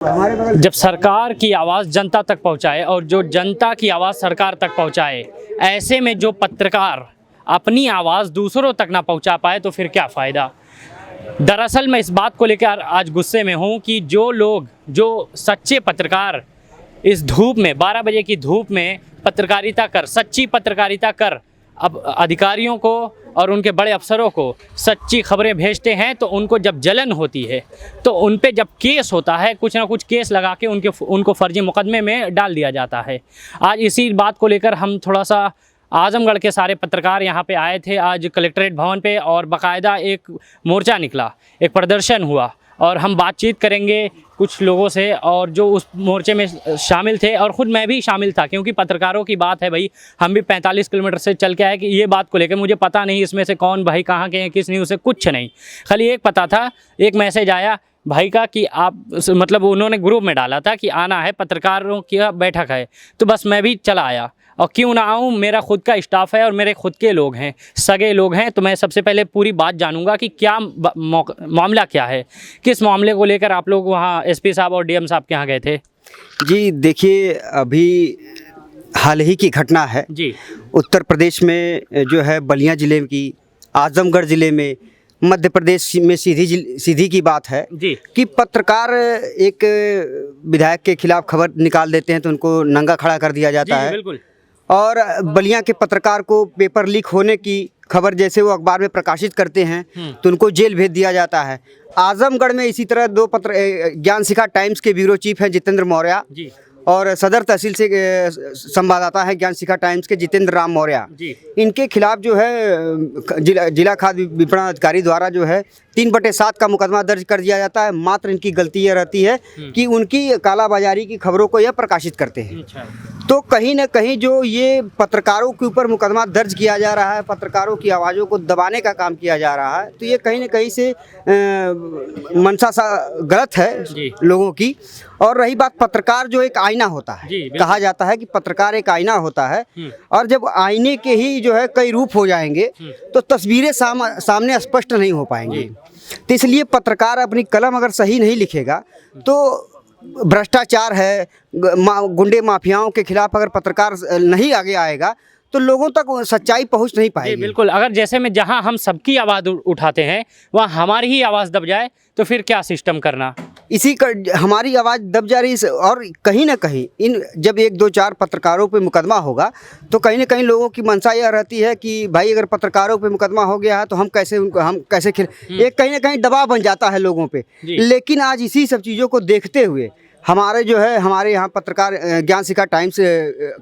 जब सरकार की आवाज़ जनता तक पहुंचाए और जो जनता की आवाज़ सरकार तक पहुंचाए, ऐसे में जो पत्रकार अपनी आवाज़ दूसरों तक ना पहुंचा पाए तो फिर क्या फ़ायदा। दरअसल मैं इस बात को लेकर आज गुस्से में हूं कि जो सच्चे पत्रकार इस धूप में 12 बजे की धूप में सच्ची पत्रकारिता कर अब अधिकारियों को और उनके बड़े अफसरों को सच्ची खबरें भेजते हैं, तो उनको जब जलन होती है तो उन पे जब केस होता है, कुछ ना कुछ केस लगा के उनको फर्जी मुकदमे में डाल दिया जाता है। आज इसी बात को लेकर हम थोड़ा सा आजमगढ़ के सारे पत्रकार यहाँ पे आए थे आज कलेक्ट्रेट भवन पे, और बाकायदा एक मोर्चा निकला, एक प्रदर्शन हुआ, और हम बातचीत करेंगे कुछ लोगों से और जो उस मोर्चे में शामिल थे, और ख़ुद मैं भी शामिल था, क्योंकि पत्रकारों की बात है भाई। हम भी 45 किलोमीटर से चल के आए कि ये बात को लेकर मुझे पता नहीं इसमें से कौन भाई कहाँ के हैं, किस न्यूज़ से, कुछ नहीं। खाली एक पता था, एक मैसेज आया भाई का कि आप मतलब उन्होंने ग्रुप में डाला था कि आना है, पत्रकारों की बैठक है, तो बस मैं भी चला आया। और क्यों ना आऊँ, मेरा खुद का स्टाफ है और मेरे खुद के लोग हैं, सगे लोग हैं, तो मैं सबसे पहले पूरी बात जानूंगा कि क्या मामला क्या है, किस मामले को लेकर आप लोग वहाँ एसपी साहब और डीएम साहब के यहाँ गए थे। जी देखिए, अभी हाल ही की घटना है जी, उत्तर प्रदेश में जो है बलिया ज़िले की, आजमगढ़ ज़िले में, मध्य प्रदेश में सीधी की बात है जी कि पत्रकार एक विधायक के खिलाफ खबर निकाल देते हैं तो उनको नंगा खड़ा कर दिया जाता है। बिल्कुल। और बलिया के पत्रकार को पेपर लीक होने की खबर जैसे वो अखबार में प्रकाशित करते हैं तो उनको जेल भेज दिया जाता है। आजमगढ़ में इसी तरह दो ज्ञान शिखा टाइम्स के ब्यूरो चीफ हैं जितेंद्र मौर्य जी, और सदर तहसील से संवाददाता है ज्ञान शिखा टाइम्स के जितेंद्र राम मौर्य। इनके खिलाफ जो है जिला खाद्य विपणन अधिकारी द्वारा जो है 3/7 का मुकदमा दर्ज कर दिया जाता है। मात्र इनकी गलती यह रहती है कि उनकी कालाबाजारी की खबरों को यह प्रकाशित करते हैं। तो कहीं ना कहीं जो ये पत्रकारों के ऊपर मुकदमा दर्ज किया जा रहा है, पत्रकारों की आवाज़ों को दबाने का काम किया जा रहा है, तो ये कहीं ना कहीं से मंशा सा गलत है लोगों की। और रही बात, पत्रकार जो एक आईना होता है, कहा जाता है कि पत्रकार एक आईना होता है, और जब आईने के ही जो है कई रूप हो जाएंगे तो तस्वीरें सामने स्पष्ट नहीं हो पाएंगी। तो इसलिए पत्रकार अपनी कलम अगर सही नहीं लिखेगा तो भ्रष्टाचार है, गुंडे माफियाओं के खिलाफ अगर पत्रकार नहीं आगे आएगा तो लोगों तक सच्चाई पहुंच नहीं पाएगी। बिल्कुल। अगर जैसे में जहां हम सबकी आवाज़ उठाते हैं वहां हमारी ही आवाज़ दब जाए तो फिर क्या सिस्टम करना। इसी का हमारी आवाज़ दब जा रही है। और कहीं ना कहीं इन जब 1-2-4 पत्रकारों पे मुकदमा होगा तो कहीं ना कहीं लोगों की मंशा यह रहती है कि भाई अगर पत्रकारों पे मुकदमा हो गया है तो हम कैसे एक कहीं ना कहीं दबाव बन जाता है लोगों पे। लेकिन आज इसी सब चीज़ों को देखते हुए हमारे यहाँ पत्रकार ज्ञान शिखा टाइम्स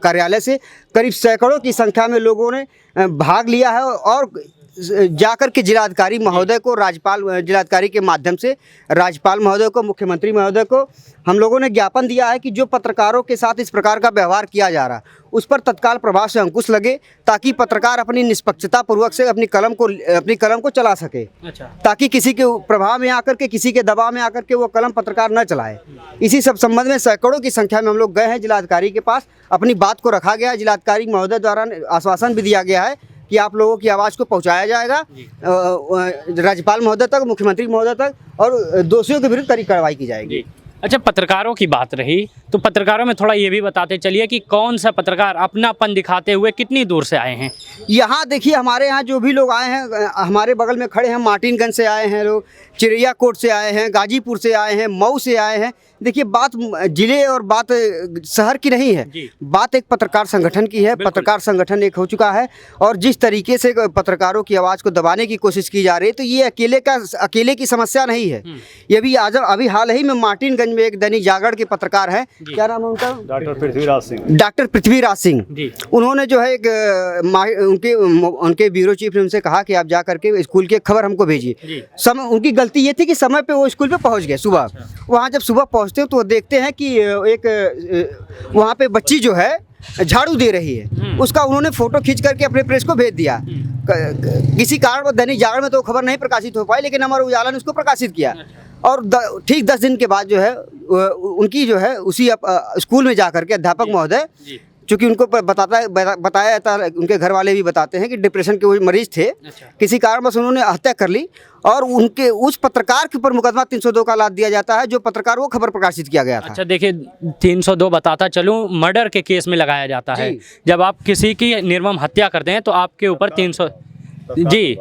कार्यालय से करीब सैकड़ों की संख्या में लोगों ने भाग लिया है, और जाकर के जिलाधिकारी महोदय को, जिलाधिकारी के माध्यम से राज्यपाल महोदय को, मुख्यमंत्री महोदय को हम लोगों ने ज्ञापन दिया है कि जो पत्रकारों के साथ इस प्रकार का व्यवहार किया जा रहा है उस पर तत्काल प्रभाव से अंकुश लगे, ताकि पत्रकार अपनी निष्पक्षता पूर्वक से अपनी कलम को चला सके। ताकि किसी के प्रभाव में आकर के, किसी के दबाव में आकर के वो कलम पत्रकार न चलाए। इसी सब संबंध में सैकड़ों की संख्या में हम लोग गए हैं जिलाधिकारी के पास, अपनी बात को रखा गया है। जिलाधिकारी महोदय द्वारा आश्वासन भी दिया गया है कि आप लोगों की आवाज़ को पहुंचाया जाएगा राज्यपाल महोदय तक, मुख्यमंत्री महोदय तक, और दोषियों के विरुद्ध कड़ी कार्रवाई की जाएगी। अच्छा, पत्रकारों की बात रही तो पत्रकारों में थोड़ा ये भी बताते चलिए कि कौन सा पत्रकार अपनापन दिखाते हुए कितनी दूर से आए हैं। यहाँ देखिए, हमारे यहाँ जो भी लोग आए हैं, हमारे बगल में खड़े हैं, मार्टिनगंज से आए हैं लोग, चिड़ियाकोट से आए हैं, गाजीपुर से आए हैं, मऊ से आए हैं। देखिए, बात जिले और बात शहर की नहीं है, बात एक पत्रकार संगठन की है। पत्रकार संगठन एक हो चुका है, और जिस तरीके से पत्रकारों की आवाज़ को दबाने की कोशिश की जा रही है तो ये अकेले की समस्या नहीं है। ये भी अभी हाल ही में मार्टिनगंज में एक दैनिक जागरण के पत्रकार हैं, क्या नाम है उनका? डॉक्टर पृथ्वीराज सिंह। उन्होंने जो है उनके ब्यूरो चीफ ने उनसे कहा कि आप जा करके स्कूल की खबर हमको भेजिए। उनकी गलती ये थी कि समय पे वो स्कूल पे पहुंच गए सुबह। वहाँ जब सुबह पहुँचते तो वो देखते हैं कि एक वहाँ पे बच्ची जो है झाड़ू दे रही है, उसका उन्होंने फोटो खींच करके अपने प्रेस को भेज दिया। किसी कारण दैनिक जागरण में तो खबर नहीं प्रकाशित हो पाई, लेकिन अमर उजाला ने उसको प्रकाशित किया। और ठीक 10 दिन के बाद जो है उनकी जो है उसी स्कूल में जाकर के अध्यापक महोदय चूँकि उनको बताया जाता है, उनके घर वाले भी बताते हैं कि डिप्रेशन के वो मरीज थे। किसी कारणवश उन्होंने हत्या कर ली और उनके उस पत्रकार के ऊपर मुकदमा 302 का लाद दिया जाता है, जो पत्रकार वो खबर प्रकाशित किया गया था। अच्छा देखिए, 302 बताता चलूँ, मर्डर के केस में लगाया जाता है। जब आप किसी की निर्मम हत्या करते हैं तो आपके ऊपर 300 जी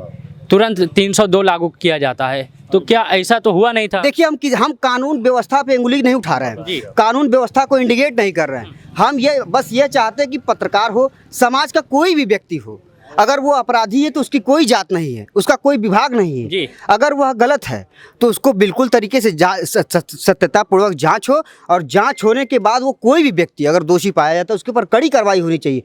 तुरंत 302 लागू किया जाता है। तो क्या ऐसा तो हुआ नहीं था? देखिए, हम कानून व्यवस्था पे उंगली नहीं उठा रहे हैं, कानून व्यवस्था को इंडिकेट नहीं कर रहे हैं। हम बस ये चाहते हैं कि पत्रकार हो, समाज का कोई भी व्यक्ति हो, अगर वो अपराधी है तो उसकी कोई जात नहीं है, उसका कोई विभाग नहीं है। अगर वह गलत है तो उसको बिल्कुल तरीके से सत्यतापूर्वक जांच हो, और जांच होने के बाद वो कोई भी व्यक्ति अगर दोषी पाया जाता है उसके ऊपर कड़ी कार्रवाई होनी चाहिए।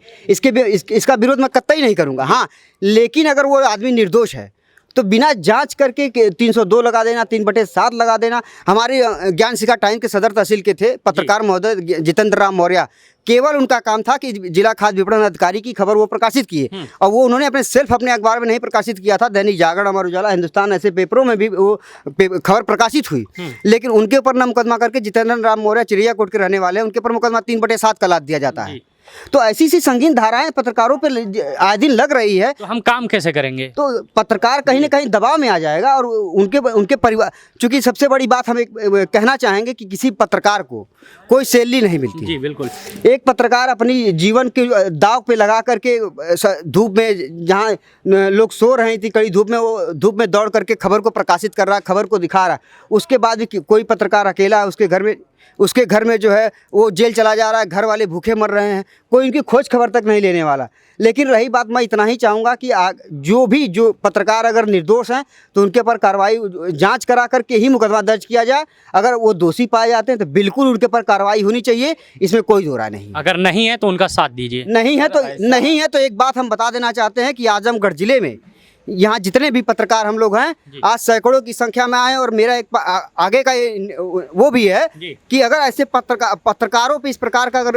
इसका विरोध मैं कतई नहीं करूँगा। हाँ, लेकिन अगर वो आदमी निर्दोष है तो बिना जांच करके 302 लगा देना, 3/7 लगा देना। हमारे ज्ञान शिखा टाइम के सदर तहसील के थे पत्रकार महोदय जितेंद्र राम मौर्य, केवल उनका काम था कि जिला खाद्य विपणन अधिकारी की खबर वो प्रकाशित किए, और वो उन्होंने अपने अखबार में नहीं प्रकाशित किया था, दैनिक जागरण, अमर उजाला, हिंदुस्तान, ऐसे पेपरों में भी वो खबर प्रकाशित हुई। लेकिन उनके ऊपर न मुकदमा करके जितेंद्र राम मौर्य चिड़ियाकोट के रहने वाले हैं, उनके ऊपर मुकदमा 3/7 का लाद दिया जाता है। तो ऐसी संगीन धाराएं पत्रकारों पे आए दिन लग रही है। तो हम काम कैसे करेंगे? तो पत्रकार कहीं ना कहीं दबाव में आ जाएगा, और उनके परिवार, चूंकि सबसे बड़ी बात हम कहना चाहेंगे कि किसी पत्रकार को कोई सैलरी नहीं मिलती। जी बिल्कुल। एक पत्रकार अपनी जीवन के दाव पे लगा करके धूप में, जहाँ लोग सो रहे थी कड़ी धूप में, वो धूप में दौड़ करके खबर को प्रकाशित कर रहा है, खबर को दिखा रहा है। उसके बाद भी कोई पत्रकार अकेला है, उसके घर में जो है वो जेल चला जा रहा है, घर वाले भूखे मर रहे हैं, कोई उनकी खोज खबर तक नहीं लेने वाला। लेकिन रही बात, मैं इतना ही चाहूँगा कि जो पत्रकार अगर निर्दोष हैं तो उनके पर कार्रवाई, जांच करा करके ही मुकदमा दर्ज किया जाए। अगर वो दोषी पाए जाते हैं तो बिल्कुल उनके पर कार्रवाई होनी चाहिए, इसमें कोई दो राय नहीं। अगर नहीं है तो उनका साथ दीजिए। नहीं है तो एक बात हम बता देना चाहते हैं कि आजमगढ़ जिले में यहाँ जितने भी पत्रकार हम लोग हैं, आज सैकड़ों की संख्या में आए, और मेरा एक आगे का वो भी है कि अगर ऐसे पत्रकारों पे इस प्रकार का अगर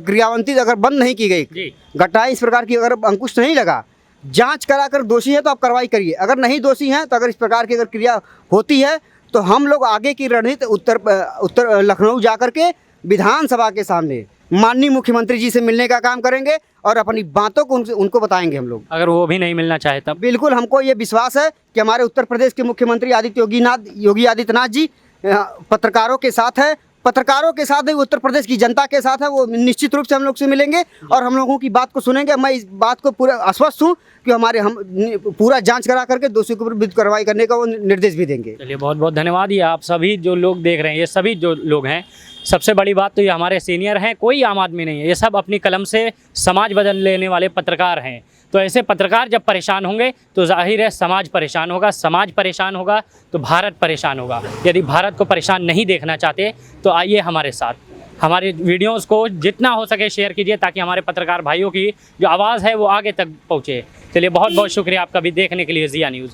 क्रियावंती अगर बंद नहीं की गई, घटनाएं इस प्रकार की अगर अंकुश नहीं लगा, जांच करा कर दोषी है तो आप कार्रवाई करिए, अगर नहीं दोषी हैं तो अगर इस प्रकार की अगर क्रिया होती है तो हम लोग आगे की रणनीति उत्तर लखनऊ जा करके विधानसभा के सामने माननीय मुख्यमंत्री जी से मिलने का काम करेंगे, और अपनी बातों को उनको बताएंगे हम लोग। अगर वो भी नहीं मिलना चाहे तब? बिल्कुल, हमको ये विश्वास है कि हमारे उत्तर प्रदेश के मुख्यमंत्री योगी आदित्यनाथ जी पत्रकारों के साथ है, पत्रकारों के साथ है, उत्तर प्रदेश की जनता के साथ है। वो निश्चित रूप से हम लोग से मिलेंगे और हम लोगों की बात को सुनेंगे। मैं इस बात को पूरा आश्वस्त हूँ कि हम पूरा जांच करा करके दोषियों के ऊपर कार्रवाई करने का वो निर्देश भी देंगे। चलिए, बहुत बहुत धन्यवाद। ये आप सभी जो लोग देख रहे हैं, ये सभी जो लोग हैं, सबसे बड़ी बात तो ये हमारे सीनियर हैं, कोई आम आदमी नहीं है। ये सब अपनी कलम से समाज बदल लेने वाले पत्रकार हैं। तो ऐसे पत्रकार जब परेशान होंगे तो जाहिर है समाज परेशान होगा, समाज परेशान होगा तो भारत परेशान होगा। यदि भारत को परेशान नहीं देखना चाहते तो आइए हमारे साथ, हमारे वीडियोस को जितना हो सके शेयर कीजिए, ताकि हमारे पत्रकार भाइयों की जो आवाज़ है वो आगे तक पहुँचे। चलिए, बहुत बहुत शुक्रिया आपका भी देखने के लिए ज़िया न्यूज़।